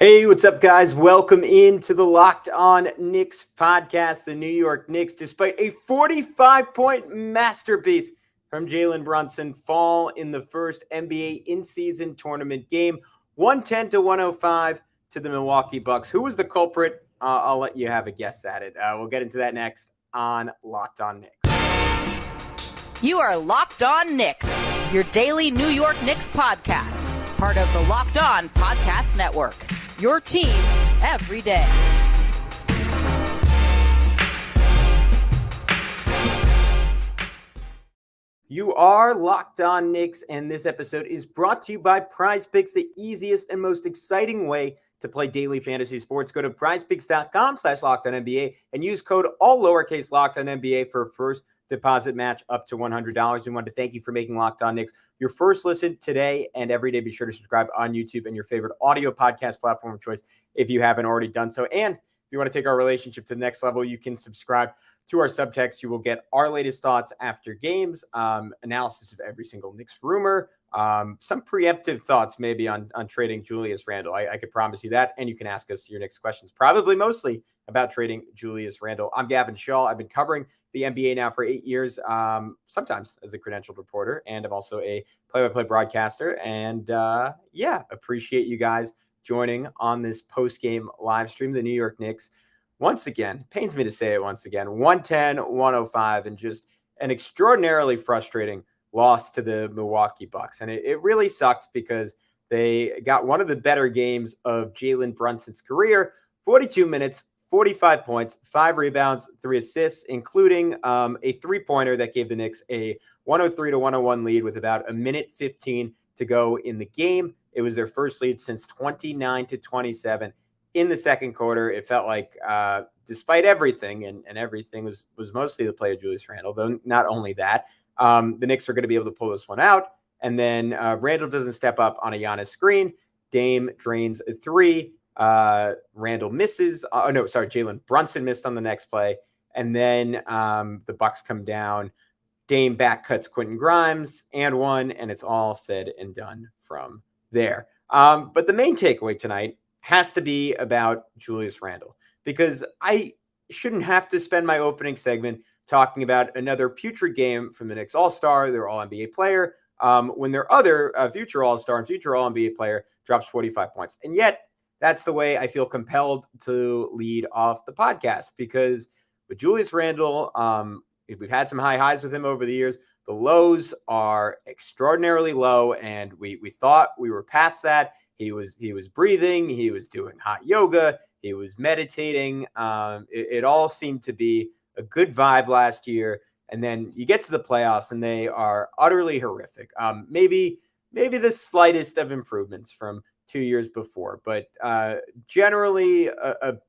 Hey, what's up, guys? Welcome into the Locked On Knicks podcast. The New York Knicks, despite a 45-point masterpiece from Jalen Brunson, fall in the first NBA in-season tournament game, 110-105 to the Milwaukee Bucks. Who was the culprit? I'll let you have a guess at it. We'll get into that next on Locked On Knicks. You are Locked On Knicks, your daily New York Knicks podcast, part of the Locked On Podcast Network. Your team every day. You are Locked On Knicks, and this episode is brought to you by PrizePicks, the easiest and most exciting way to play daily fantasy sports. Go to prizepicks.com/LockedOnNBA and use code all lowercase LockedOnNBA for a first deposit match up to $100. We want to thank you for making Locked On Knicks your first listen today and every day. Be sure to subscribe on YouTube and your favorite audio podcast platform of choice if you haven't already done so. And if you want to take our relationship to the next level, you can subscribe to our Subtext. You will get our latest thoughts after games, analysis of every single Knicks rumor, some preemptive thoughts maybe on trading Julius Randle. I could promise you that. And you can ask us your next questions, probably mostly about trading Julius Randle. I'm Gavin Schall. I've been covering the NBA now for 8 years, sometimes as a credentialed reporter, and I'm also a play-by-play broadcaster. And appreciate you guys joining on this post-game live stream. The New York Knicks, once again, pains me to say it once again, 110-105, and just an extraordinarily frustrating loss to the Milwaukee Bucks. And it really sucked because they got one of the better games of Jalen Brunson's career, 42 minutes, 45 points, 5 rebounds, 3 assists, including a three-pointer that gave the Knicks a 103-101 lead with about a minute 15 to go in the game. It was their first lead since 29-27 in the second quarter. It felt like, despite everything, and everything was mostly the play of Julius Randle, though not only that, the Knicks are going to be able to pull this one out. And then Randle doesn't step up on a Giannis screen. Dame drains a three. Randle misses. Jalen Brunson missed on the next play. And then the Bucks come down. Dame back cuts Quentin Grimes and one, and it's all said and done from there. But the main takeaway tonight has to be about Julius Randle, because I shouldn't have to spend my opening segment talking about another putrid game from the Knicks All-Star, their All-NBA player, when their other future All-Star and future All-NBA player drops 45 points. And yet, that's the way I feel compelled to lead off the podcast, because with Julius Randle, we've had some high highs with him over the years. The lows are extraordinarily low, and we thought we were past that. He was breathing. He was doing hot yoga. He was meditating. It all seemed to be a good vibe last year. And then you get to the playoffs, and they are utterly horrific. Maybe the slightest of improvements from 2 years before, but generally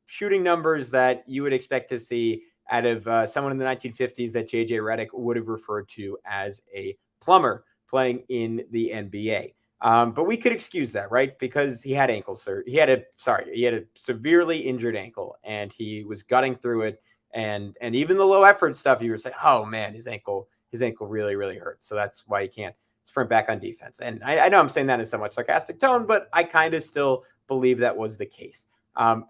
shooting numbers that you would expect to see out of someone in the 1950s that JJ Redick would have referred to as a plumber playing in the NBA. But we could excuse that, right? Because he had he had a severely injured ankle, and he was gutting through it. And even the low effort stuff, you were saying, oh man, his ankle really, really hurts. So that's why he can't sprint back on defense. And I know I'm saying that in somewhat sarcastic tone, but I kind of still believe that was the case.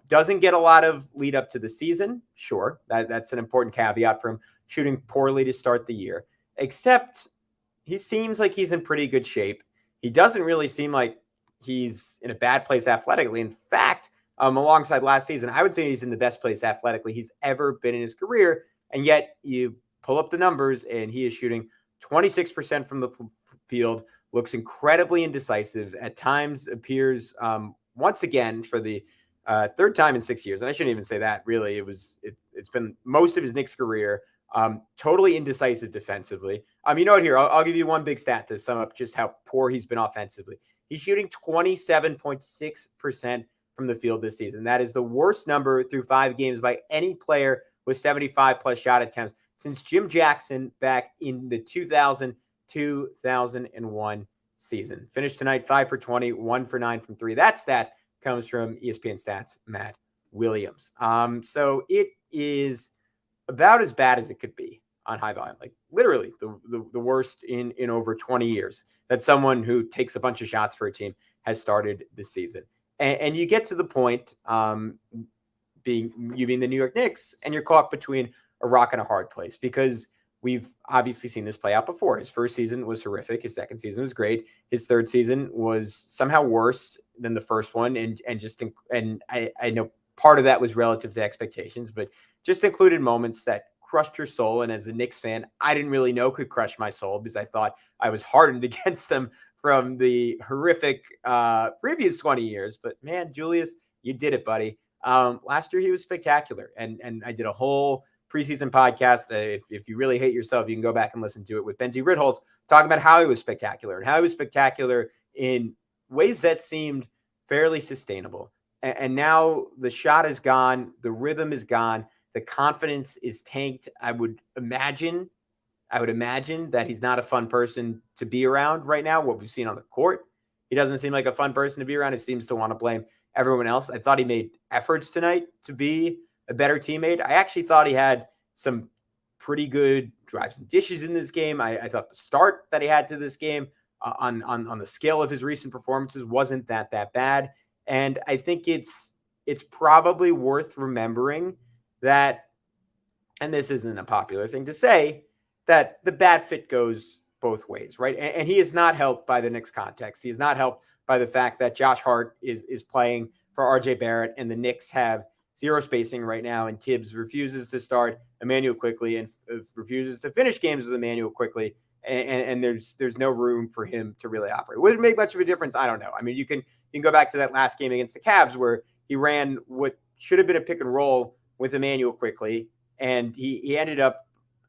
Doesn't get a lot of lead up to the season. Sure, that's an important caveat for him shooting poorly to start the year, except he seems like he's in pretty good shape. He doesn't really seem like he's in a bad place athletically. In fact, alongside last season, I would say he's in the best place athletically he's ever been in his career. And yet you pull up the numbers, and he is shooting 26% from the field, looks incredibly indecisive, at times appears once again for the third time in 6 years. And I shouldn't even say that, really. It's been most of his Knicks career, totally indecisive defensively. You know what, here, I'll give you one big stat to sum up just how poor he's been offensively. He's shooting 27.6% from the field this season. That is the worst number through 5 games by any player with 75-plus shot attempts since Jim Jackson back in the 2000-2001 season. Finished tonight 5 for 20, 1 for 9 from 3. That stat comes from ESPN Stats, Matt Williams. So it is about as bad as it could be on high volume, like literally the worst in over 20 years that someone who takes a bunch of shots for a team has started this season. And you get to the point, being the New York Knicks, and you're caught between a rock and a hard place, because we've obviously seen this play out before. His first season was horrific. His second season was great. His third season was somehow worse than the first one. And I know part of that was relative to expectations, but just included moments that crushed your soul. And as a Knicks fan, I didn't really know could crush my soul, because I thought I was hardened against them from the horrific previous 20 years. But man, Julius, you did it, buddy. Last year he was spectacular. And I did a whole preseason podcast. If you really hate yourself, you can go back and listen to it with Benji Ritholtz, talking about how he was spectacular, and how he was spectacular in ways that seemed fairly sustainable. And now the shot is gone. The rhythm is gone. The confidence is tanked. I would imagine that he's not a fun person to be around right now. What we've seen on the court, he doesn't seem like a fun person to be around. He seems to want to blame everyone else. I thought he made efforts tonight to be a better teammate. I actually thought he had some pretty good drives and dishes in this game. I thought the start that he had to this game on the scale of his recent performances wasn't that bad. And I think it's probably worth remembering that, and this isn't a popular thing to say, that the bad fit goes both ways, right? And he is not helped by the Knicks context. He is not helped by the fact that Josh Hart is playing for RJ Barrett, and the Knicks have zero spacing right now, and Tibbs refuses to start Immanuel Quickley and refuses to finish games with Immanuel Quickley, and there's no room for him to really operate. Would it make much of a difference? I don't know. I mean, you can go back to that last game against the Cavs where he ran what should have been a pick and roll with Immanuel Quickley, and he ended up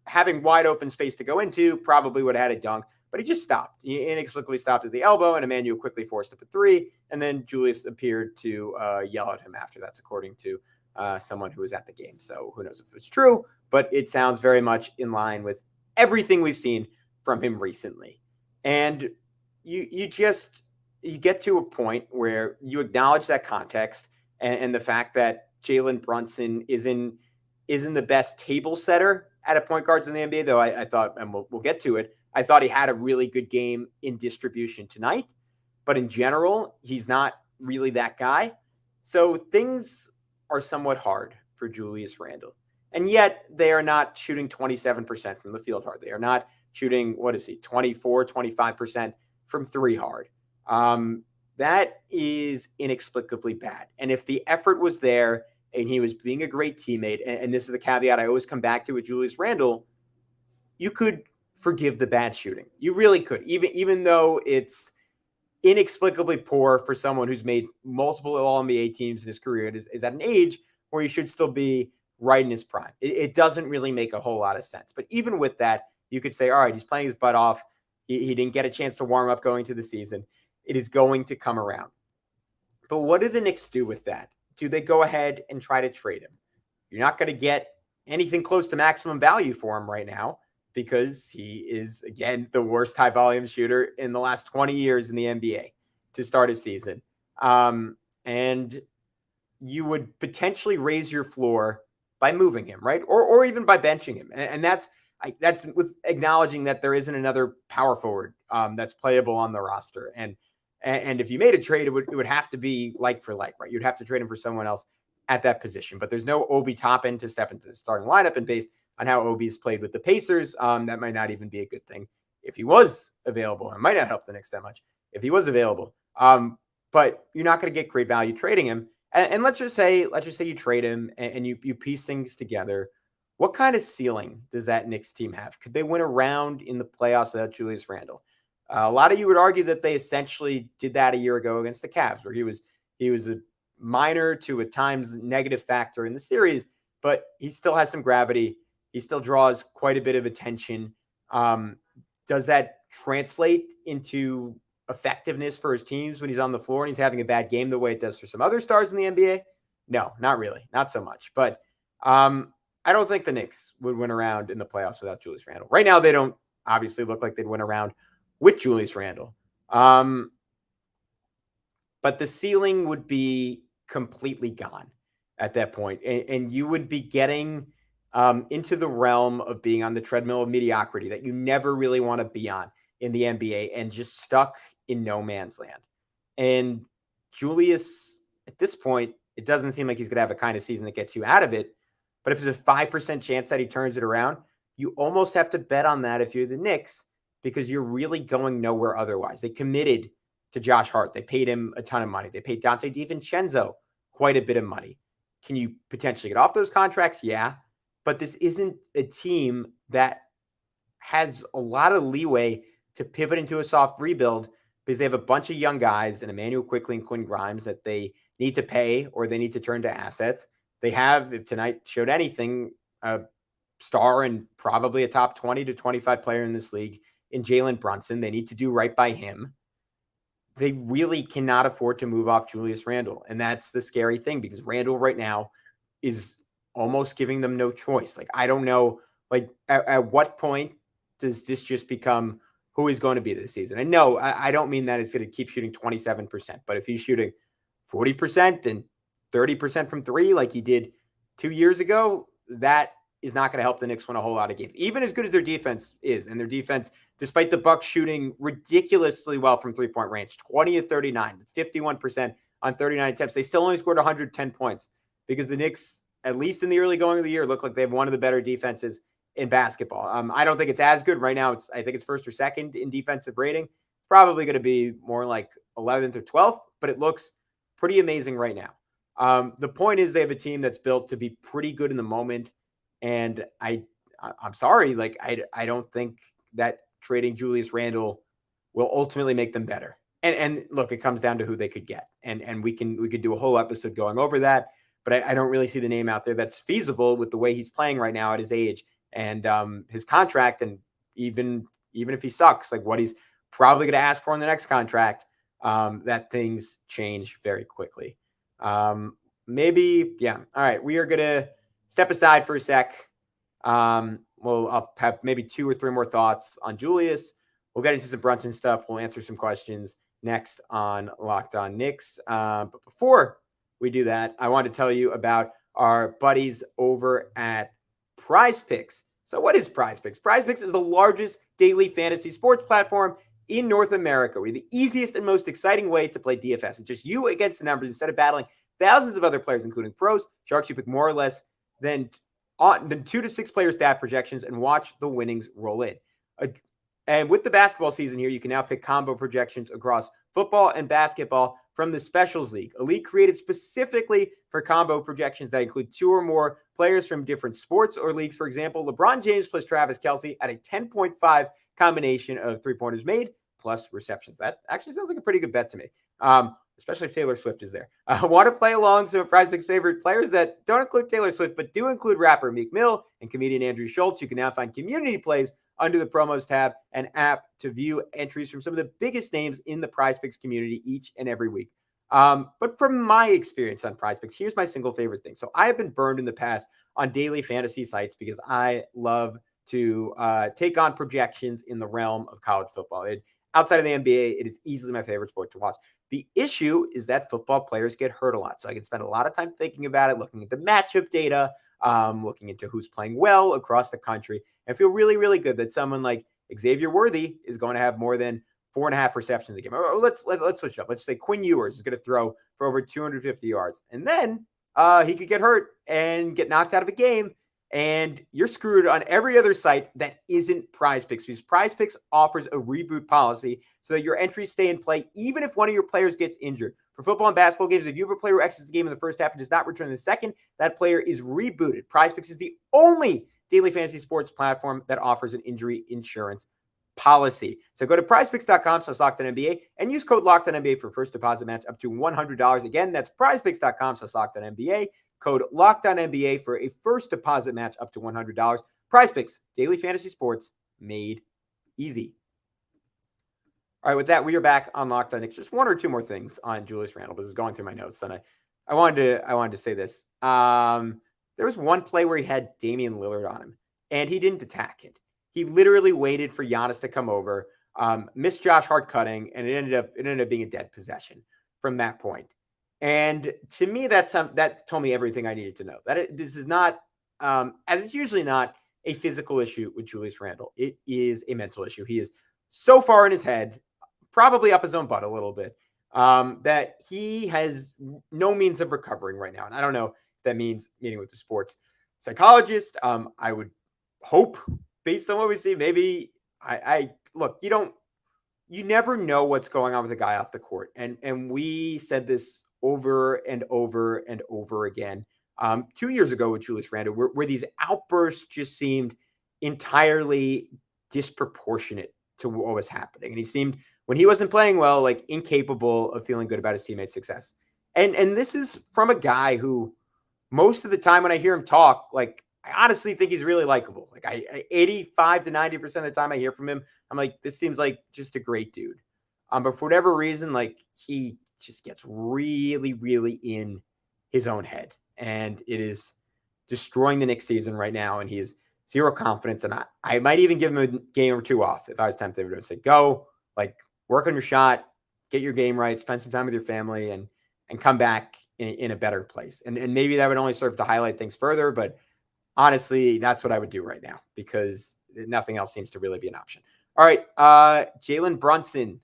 having wide open space to go into, probably would have had a dunk, but he just stopped. He inexplicably stopped at the elbow, and Immanuel Quickley forced up a three, and then Julius appeared to yell at him after. That's according to someone who was at the game. So who knows if it's true, but it sounds very much in line with everything we've seen from him recently. And you get to a point where you acknowledge that context and the fact that Jalen Brunson isn't the best table setter at a point guards in the NBA, though I thought, and we'll get to it, I thought he had a really good game in distribution tonight, but in general, he's not really that guy. So things are somewhat hard for Julius Randle. And yet they are not shooting 27% from the field hard. They are not shooting, 24, 25% from three hard. That is inexplicably bad. And if the effort was there and he was being a great teammate, and this is the caveat I always come back to with Julius Randle, you could forgive the bad shooting. You really could, even though it's inexplicably poor for someone who's made multiple All-NBA teams in his career. It is at an age where he should still be right in his prime. It doesn't really make a whole lot of sense. But even with that, you could say, all right, he's playing his butt off. He didn't get a chance to warm up going to the season. It is going to come around. But what do the Knicks do with that? Do they go ahead and try to trade him? You're not going to get anything close to maximum value for him right now, because he is, again, the worst high-volume shooter in the last 20 years in the NBA to start a season. And you would potentially raise your floor by moving him, right? Or even by benching him. And that's with acknowledging that there isn't another power forward that's playable on the roster. And if you made a trade, it would have to be like for like, right? You'd have to trade him for someone else at that position. But there's no Obi Toppin to step into the starting lineup, and based on how Obi's played with the Pacers, that might not even be a good thing if he was available. It might not help the Knicks that much if he was available. But you're not going to get great value trading him. And let's just say you trade him and you piece things together. What kind of ceiling does that Knicks team have? Could they win a round in the playoffs without Julius Randle? A lot of you would argue that they essentially did that a year ago against the Cavs, where he was a minor to at times negative factor in the series, but he still has some gravity. He still draws quite a bit of attention. Does that translate into effectiveness for his teams when he's on the floor and he's having a bad game the way it does for some other stars in the NBA? No, not really. Not so much. But I don't think the Knicks would win a round in the playoffs without Julius Randle. Right now, they don't obviously look like they'd win a round with Julius Randle. But the ceiling would be completely gone at that point. And you would be getting into the realm of being on the treadmill of mediocrity that you never really want to be on in the NBA, and just stuck in no man's land. And Julius at this point, it doesn't seem like he's going to have a kind of season that gets you out of it. But if there's a 5% chance that he turns it around, you almost have to bet on that if you're the Knicks, because you're really going nowhere otherwise. They committed to Josh Hart. They paid him a ton of money. They paid Dante DiVincenzo quite a bit of money. Can you potentially get off those contracts? Yeah. But this isn't a team that has a lot of leeway to pivot into a soft rebuild, because they have a bunch of young guys and Emmanuel Quickley and Quinn Grimes that they need to pay or they need to turn to assets. They have, if tonight showed anything, a star and probably a top 20 to 25 player in this league in Jalen Brunson. They need to do right by him. They really cannot afford to move off Julius Randle. And that's the scary thing, because Randle right now is almost giving them no choice. Like, I don't know, like at what point does this just become who he's going to be this season? And no, I don't mean that he's going to keep shooting 27%, but if he's shooting 40% and 30% from three, like he did 2 years ago, that is not going to help the Knicks win a whole lot of games, even as good as their defense is. And their defense, despite the Bucks shooting ridiculously well from 3-point range, 20 of 39, 51% on 39 attempts, they still only scored 110 points, because the Knicks, at least in the early going of the year, look like they have one of the better defenses in basketball. I don't think it's as good right now. I think it's first or second in defensive rating. Probably going to be more like 11th or 12th, but it looks pretty amazing right now. The point is, they have a team that's built to be pretty good in the moment. And I'm sorry, like I don't think that trading Julius Randle will ultimately make them better. And look, it comes down to who they could get. And we could do a whole episode going over that, but I don't really see the name out there that's feasible with the way he's playing right now at his age and his contract. And even if he sucks, like what he's probably going to ask for in the next contract, that things change very quickly. Maybe, yeah. All right. We are going to step aside for a sec. I'll have maybe 2 or 3 more thoughts on Julius. We'll get into some Brunson stuff. We'll answer some questions next on Locked On Knicks. But before we do that, I want to tell you about our buddies over at PrizePicks. So what is PrizePicks? PrizePicks is the largest daily fantasy sports platform in North America. We're the easiest and most exciting way to play DFS. It's just you against the numbers instead of battling thousands of other players, including pros. Sharks, you pick more or less than 2 to 6 player stat projections and watch the winnings roll in. And with the basketball season here, you can now pick combo projections across football and basketball from the Specials League, a league created specifically for combo projections that include 2 or more players from different sports or leagues. For example, LeBron James plus Travis Kelce at a 10.5 combination of 3-pointers made plus receptions. That actually sounds like a pretty good bet to me, especially if Taylor Swift is there. Want to play along some of PrizePicks' favorite players that don't include Taylor Swift, but do include rapper Meek Mill and comedian Andrew Schultz? You can now find community plays under the promos tab and app to view entries from some of the biggest names in the PrizePicks community each and every week. But from my experience on PrizePicks, here's my single favorite thing. So I have been burned in the past on daily fantasy sites because I love to take on projections in the realm of college football. Outside of the NBA, it is easily my favorite sport to watch. The issue is that football players get hurt a lot. So I can spend a lot of time thinking about it, looking at the matchup data, looking into who's playing well across the country, and feel really, really good that someone like Xavier Worthy is going to have more than 4.5 receptions a game. Or let's switch up. Let's say Quinn Ewers is going to throw for over 250 yards. And then he could get hurt and get knocked out of a game. And you're screwed on every other site that isn't PrizePicks, because PrizePicks offers a reboot policy so that your entries stay in play even if one of your players gets injured. For football and basketball games, if you have a player who exits the game in the first half and does not return in the second, that player is rebooted. PrizePicks is the only daily fantasy sports platform that offers an injury insurance policy. So go to prizepicks.com/LockedOnNBA and use code LockedOnNBA for first deposit match up to $100. Again, that's prizepicks.com/LockedOnNBA. Code LockedOnNBA for a first deposit match up to $100. PrizePicks, daily fantasy sports made easy. All right, with that, we are back on Locked On Knicks. Just 1 or 2 more things on Julius Randle. This is going through my notes, and I wanted to say this. There was one play where he had Damian Lillard on him, and he didn't attack it. He literally waited for Giannis to come over, missed Josh Hart cutting, and it ended up being a dead possession from that point. And to me, that told me everything I needed to know. This is not, as it's usually not, a physical issue with Julius Randle. It is a mental issue. He is so far in his head, probably up his own butt a little bit, that he has no means of recovering right now. And I don't know if that means meeting with the sports psychologist. I would hope, based on what we see, maybe I look, you never know what's going on with a guy off the court. And we said this over and over and over again 2 years ago with Julius Randle, where these outbursts just seemed entirely disproportionate to what was happening. And he seemed, when he wasn't playing well, like incapable of feeling good about his teammates' success. And this is from a guy who most of the time when I hear him talk, like I honestly think he's really likable. Like I 85 to 90% of the time I hear from him, I'm like, this seems like just a great dude. But for whatever reason, like he just gets really, really in his own head. And it is destroying the Knicks season right now. And he has zero confidence. And I might even give him a game or two off if I was Tom Thibodeau and say, go, like, work on your shot, get your game right, spend some time with your family, and come back in a better place. And maybe that would only serve to highlight things further. But honestly, that's what I would do right now because nothing else seems to really be an option. All right. Jalen Brunson,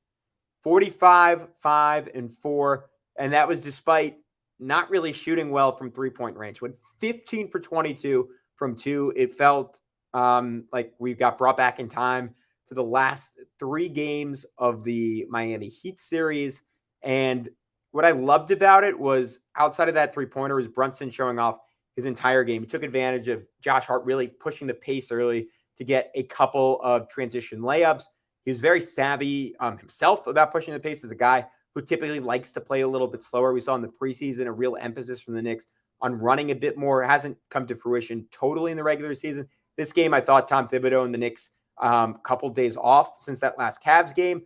45, 5, and 4. And that was despite not really shooting well from 3-point range. Went 15 for 22 from 2. It felt like we got brought back in time to the last 3 games of the Miami Heat series. And what I loved about it was outside of that 3-pointer was Brunson showing off his entire game. He took advantage of Josh Hart really pushing the pace early to get a couple of transition layups. He was very savvy himself about pushing the pace as a guy who typically likes to play a little bit slower. We saw in the preseason a real emphasis from the Knicks on running a bit more. It hasn't come to fruition totally in the regular season. This game, I thought Tom Thibodeau and the Knicks, couple days off since that last Cavs game,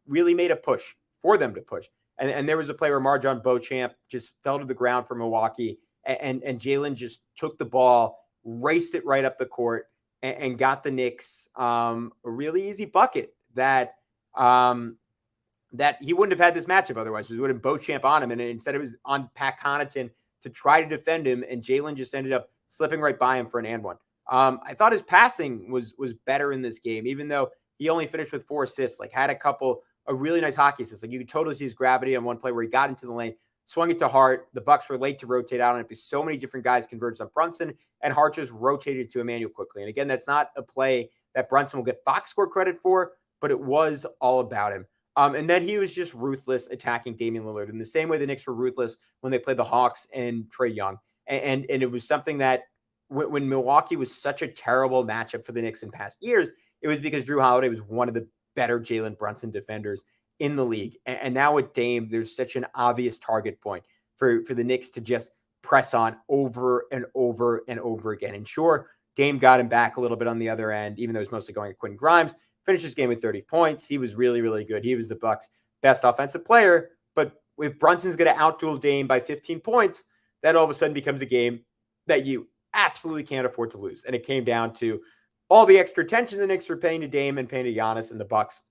really made a push for them to push. And there was a play where Marjon Beauchamp just fell to the ground for Milwaukee, and Jalen just took the ball, raced it right up the court, and got the Knicks a really easy bucket that he wouldn't have had this matchup otherwise. It would have been Beauchamp on him, and instead it was on Pat Connaughton to try to defend him, and Jalen just ended up slipping right by him for an and one. I thought his passing was better in this game, even though he only finished with 4 assists, like had a couple of really nice hockey assists. Like you could totally see his gravity on one play where he got into the lane, swung it to Hart. The Bucks were late to rotate out on it because so many different guys converged on Brunson, and Hart just rotated to Emmanuel quickly. And again, that's not a play that Brunson will get box score credit for, but it was all about him. And then he was just ruthless attacking Damian Lillard in the same way the Knicks were ruthless when they played the Hawks and Trae Young. And it was something that when Milwaukee was such a terrible matchup for the Knicks in past years, it was because Drew Holiday was one of the better Jalen Brunson defenders in the league. And now with Dame, there's such an obvious target point for the Knicks to just press on over and over and over again. And sure, Dame got him back a little bit on the other end, even though it was mostly going at Quentin Grimes. Finished his game with 30 points. He was really, really good. He was the Bucks' best offensive player. But if Brunson's going to outduel Dame by 15 points, that all of a sudden becomes a game that you absolutely can't afford to lose. And it came down to all the extra attention the Knicks were paying to Dame and paying to Giannis, and the Bucks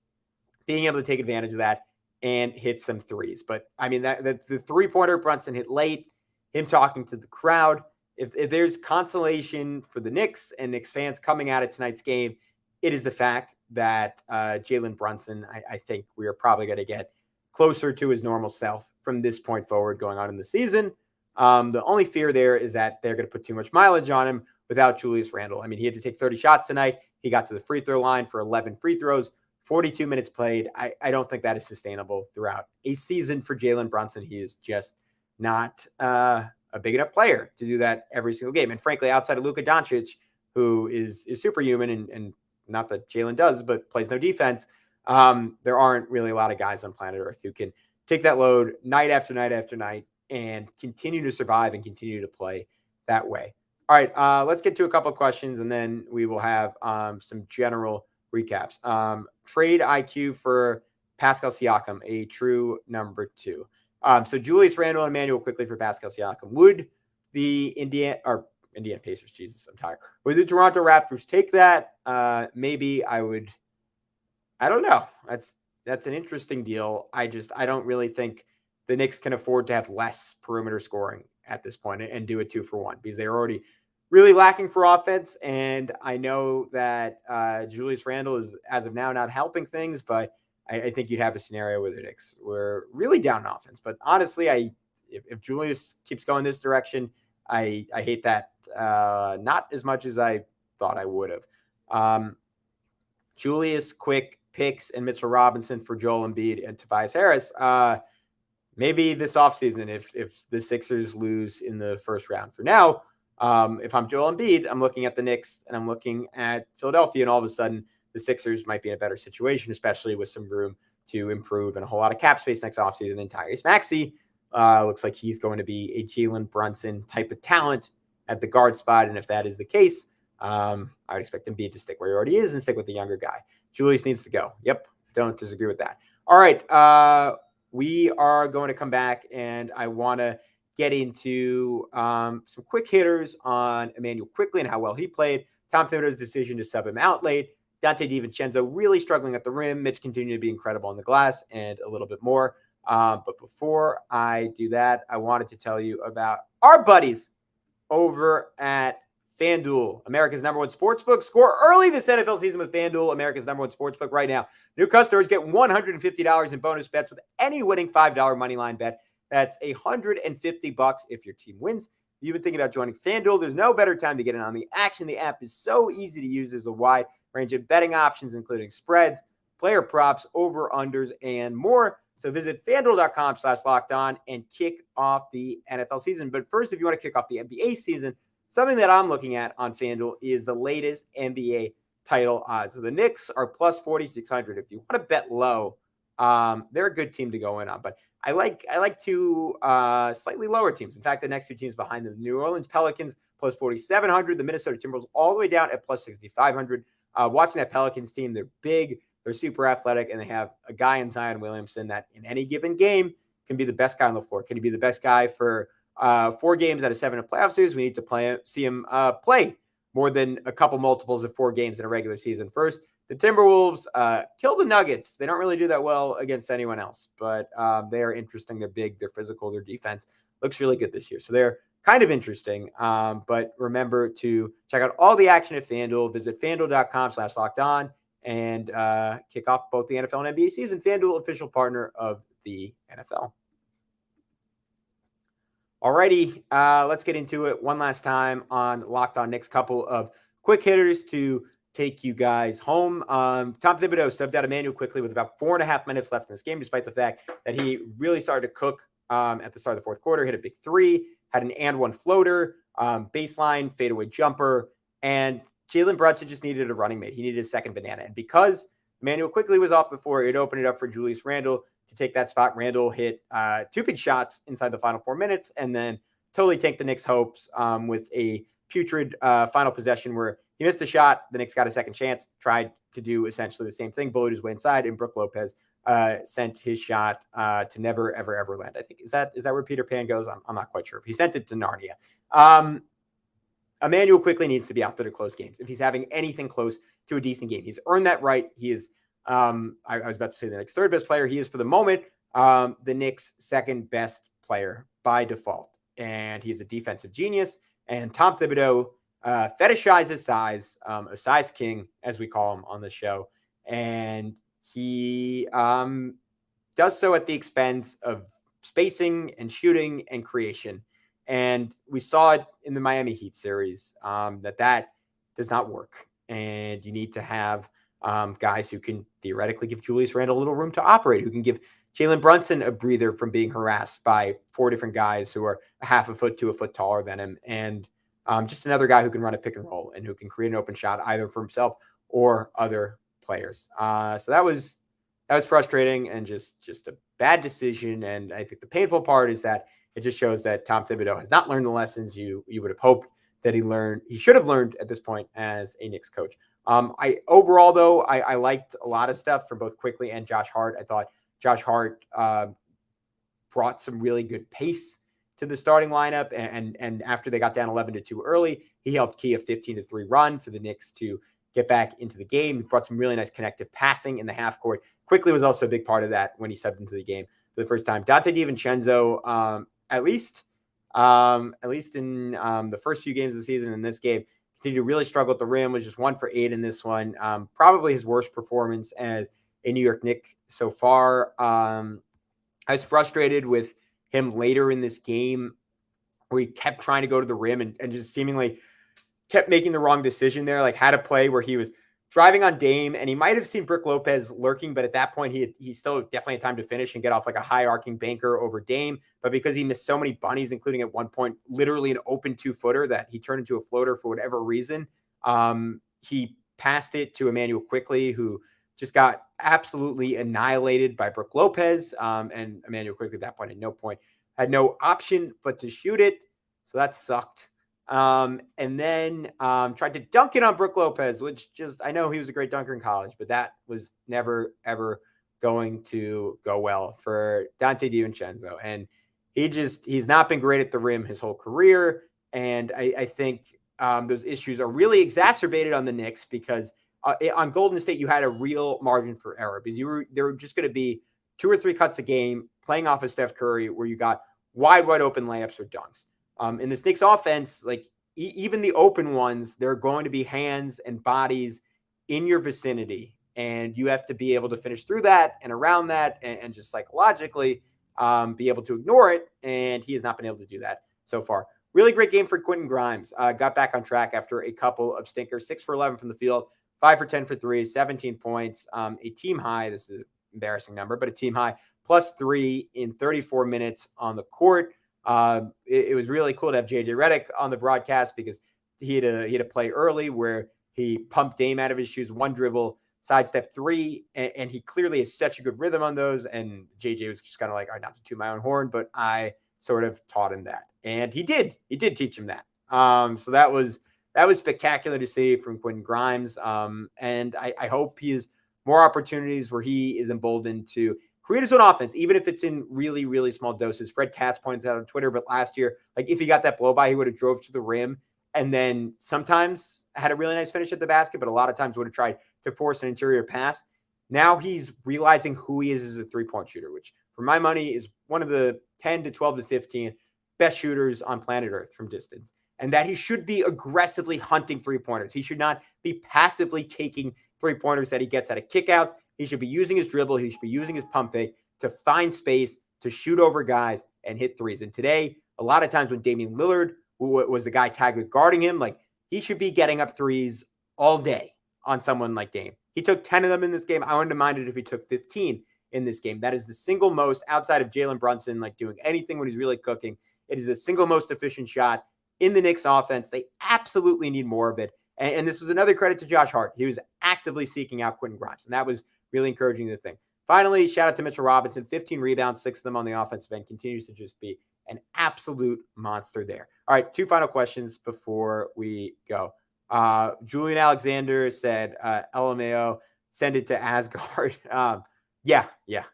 being able to take advantage of that and hit some threes. But I mean, the 3-pointer Brunson hit late, him talking to the crowd. If there's consolation for the Knicks and Knicks fans coming out of tonight's game, it is the fact that Jalen Brunson, I think we are probably going to get closer to his normal self from this point forward going on in the season. The only fear there is that they're going to put too much mileage on him without Julius Randle. I mean, he had to take 30 shots tonight. He got to the free throw line for 11 free throws, 42 minutes played. I don't think that is sustainable throughout a season for Jalen Brunson. He is just not a big enough player to do that every single game. And frankly, outside of Luka Doncic, who is superhuman and not that Jalen does, but plays no defense, there aren't really a lot of guys on planet Earth who can take that load night after night after night and continue to survive and continue to play that way. All right, let's get to a couple of questions, and then we will have some general recaps. Trade IQ for Pascal Siakam, a true number 2. So Julius Randle and Emmanuel quickly for Pascal Siakam. Would the Indiana Pacers, Jesus, I'm tired. Would the Toronto Raptors take that? Maybe I would. I don't know. That's an interesting deal. I don't really think the Knicks can afford to have less perimeter scoring at this point and do a 2-for-1 because they're already really lacking for offense. And I know that Julius Randle is, as of now, not helping things, but I think you'd have a scenario where the Knicks were really down on offense. But honestly, if Julius keeps going this direction, I hate that not as much as I thought I would have. Julius, quick picks, and Mitchell Robinson for Joel Embiid and Tobias Harris. Maybe this offseason if the Sixers lose in the first round. For now, if I'm Joel Embiid, I'm looking at the Knicks and I'm looking at Philadelphia, and all of a sudden the Sixers might be in a better situation, especially with some room to improve and a whole lot of cap space next offseason. And Tyrese Maxey looks like he's going to be a Jalen Brunson type of talent at the guard spot. And if that is the case, I would expect Embiid to stick where he already is and stick with the younger guy. Julius needs to go. Yep, don't disagree with that. All right, we are going to come back, and I want to get into some quick hitters on Immanuel Quickley and how well he played. Tom Thibodeau's decision to sub him out late. Dante DiVincenzo really struggling at the rim. Mitch continued to be incredible on the glass, and a little bit more. But before I do that, I wanted to tell you about our buddies over at FanDuel, America's number one sportsbook. Score early this NFL season with FanDuel, America's number one sportsbook right now. New customers get $150 in bonus bets with any winning $5 moneyline bet. That's $150 if your team wins. If you've been thinking about joining FanDuel, there's no better time to get in on the action. The app is so easy to use. There's a wide range of betting options, including spreads, player props, over-unders, and more. So visit FanDuel.com/lockedon and kick off the NFL season. But first, if you want to kick off the NBA season, something that I'm looking at on FanDuel is the latest NBA title odds. So the Knicks are plus 4,600. If you want to bet low, they're a good team to go in on. But I like two slightly lower teams. In fact, the next two teams behind them, the New Orleans Pelicans plus 4,700, the Minnesota Timberwolves all the way down at plus 6,500. Watching that Pelicans team, they're big, they're super athletic, and they have a guy in Zion Williamson that in any given game can be the best guy on the floor. Can he be the best guy for 4 games out of 7 in playoff series? We need to see him play more than a couple multiples of 4 games in a regular season. First, the Timberwolves kill the Nuggets. They don't really do that well against anyone else, but they are interesting. They're big, they're physical, their defense looks really good this year. So they're kind of interesting. But remember to check out all the action at FanDuel. Visit FanDuel.com/lockedon and kick off both the NFL and NBA season. FanDuel, official partner of the NFL. Alrighty, let's get into it one last time on Locked On Knicks. Couple of quick hitters to take you guys home. Tom Thibodeau subbed out Immanuel Quickley with about 4.5 minutes left in this game, despite the fact that he really started to cook at the start of the fourth quarter. Hit a big 3, had an and one floater, baseline fadeaway jumper, and Jalen Brunson just needed a running mate. He needed a second banana, and because Immanuel Quickley was off the floor, it opened it up for Julius Randle to take that spot. Randle hit 2 big shots inside the final 4 minutes, and then totally tanked the Knicks' hopes with a putrid final possession where he missed a shot. The Knicks got a second chance, tried to do essentially the same thing, bullied his way inside, and Brook Lopez sent his shot to never, ever, ever land. I think is that where Peter Pan goes? I'm not quite sure. He sent it to Narnia. Immanuel Quickley needs to be out there to close games if he's having anything close to a decent game. He's earned that right. He is. I was about to say the Knicks' third best player. He is, for the moment, the Knicks' second best player by default, and he's a defensive genius. And Tom Thibodeau fetishizes size, a size king, as we call him on the show, and he does so at the expense of spacing and shooting and creation. And we saw it in the Miami Heat series that does not work, and you need to have guys who can theoretically give Julius Randle a little room to operate, who can give Jalen Brunson a breather from being harassed by 4 different guys who are a half a foot to a foot taller than him, and just another guy who can run a pick and roll and who can create an open shot either for himself or other players. So that was frustrating and just a bad decision. And I think the painful part is that it just shows that Tom Thibodeau has not learned the lessons you would have hoped that he should have learned at this point as a Knicks coach. Overall, though, I liked a lot of stuff from both Quickley and Josh Hart. I thought Josh Hart brought some really good pace to the starting lineup. And after they got down 11-2 early, he helped key a 15-3 run for the Knicks to get back into the game. He brought some really nice connective passing in the half court. Quickley was also a big part of that when he subbed into the game for the first time. Dante DiVincenzo, at least in the first few games of the season in this game, continued to really struggle at the rim, was just 1 for 8 in this one. Probably his worst performance as a New York Knicks so far. I was frustrated with him later in this game where he kept trying to go to the rim and just seemingly kept making the wrong decision there, like had a play where he was driving on Dame, and he might have seen Brook Lopez lurking, but at that point, he still definitely had time to finish and get off like a high arcing banker over Dame. But because he missed so many bunnies, including at one point, literally an open 2-footer that he turned into a floater for whatever reason, he passed it to Emmanuel Quickley, who just got absolutely annihilated by Brook Lopez. And Emmanuel Quickley at that point had no option but to shoot it. So that sucked. And then tried to dunk it on Brook Lopez, which I know he was a great dunker in college, but that was never, ever going to go well for Dante DiVincenzo. And he's not been great at the rim his whole career. And I think those issues are really exacerbated on the Knicks because on Golden State, you had a real margin for error because there were just going to be 2 or 3 cuts a game playing off of Steph Curry where you got wide open layups or dunks. In this Knicks offense, like even the open ones, there are going to be hands and bodies in your vicinity, and you have to be able to finish through that and around that and just psychologically be able to ignore it, and he has not been able to do that so far. Really great game for Quentin Grimes. Got back on track after a couple of stinkers, 6 for 11 from the field, 5 for 10 for 3, 17 points, a team high. This is an embarrassing number, but a team high, +3 in 34 minutes on the court. It was really cool to have JJ Redick on the broadcast because he had a play early where he pumped Dame out of his shoes, 1 dribble, sidestep 3, and he clearly has such a good rhythm on those. And JJ was just kind of like, all right, not to toot my own horn, but I sort of taught him that, and he did teach him that. So that was spectacular to see from Quentin Grimes. And I hope he has more opportunities where he is emboldened to create his own offense, even if it's in really, really small doses. Fred Katz points out on Twitter, but last year, like if he got that blow by, he would have drove to the rim and then sometimes had a really nice finish at the basket, but a lot of times would have tried to force an interior pass. Now he's realizing who he is as a 3-point shooter, which for my money is one of the 10 to 12 to 15 best shooters on planet Earth from distance. And that he should be aggressively hunting 3-pointers. He should not be passively taking 3-pointers that he gets out of kickouts. He should be using his dribble. He should be using his pump fake to find space, to shoot over guys and hit threes. And today, a lot of times when Damian Lillard was the guy tagged with guarding him, like he should be getting up threes all day on someone like Dame. He took 10 of them in this game. I wouldn't have minded if he took 15 in this game. That is the single most, outside of Jalen Brunson, like doing anything when he's really cooking. It is the single most efficient shot in the Knicks offense. They absolutely need more of it. And this was another credit to Josh Hart. He was actively seeking out Quentin Grimes, and that was really encouraging to think. Finally, shout out to Mitchell Robinson, 15 rebounds, 6 of them on the offensive end, continues to just be an absolute monster there. All right, 2 final questions before we go. Julian Alexander said, LMAO, send it to Asgard. Yeah,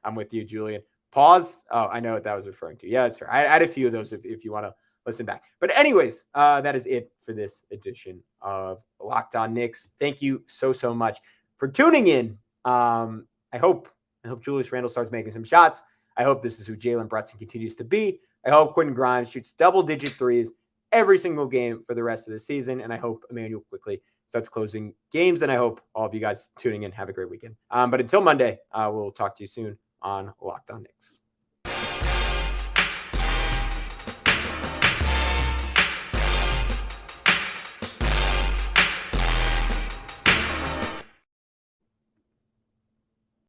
I'm with you, Julian. Pause. Oh, I know what that was referring to. Yeah, that's fair. I had a few of those if you want to listen back. But anyways, that is it for this edition of Locked On Knicks. Thank you so much for tuning in. I hope Julius Randle starts making some shots. I hope this is who Jalen Brunson continues to be. I hope Quentin Grimes shoots double-digit threes every single game for the rest of the season. And I hope Emmanuel Quickley starts closing games. And I hope all of you guys tuning in have a great weekend. But until Monday, we'll talk to you soon on Locked On Knicks.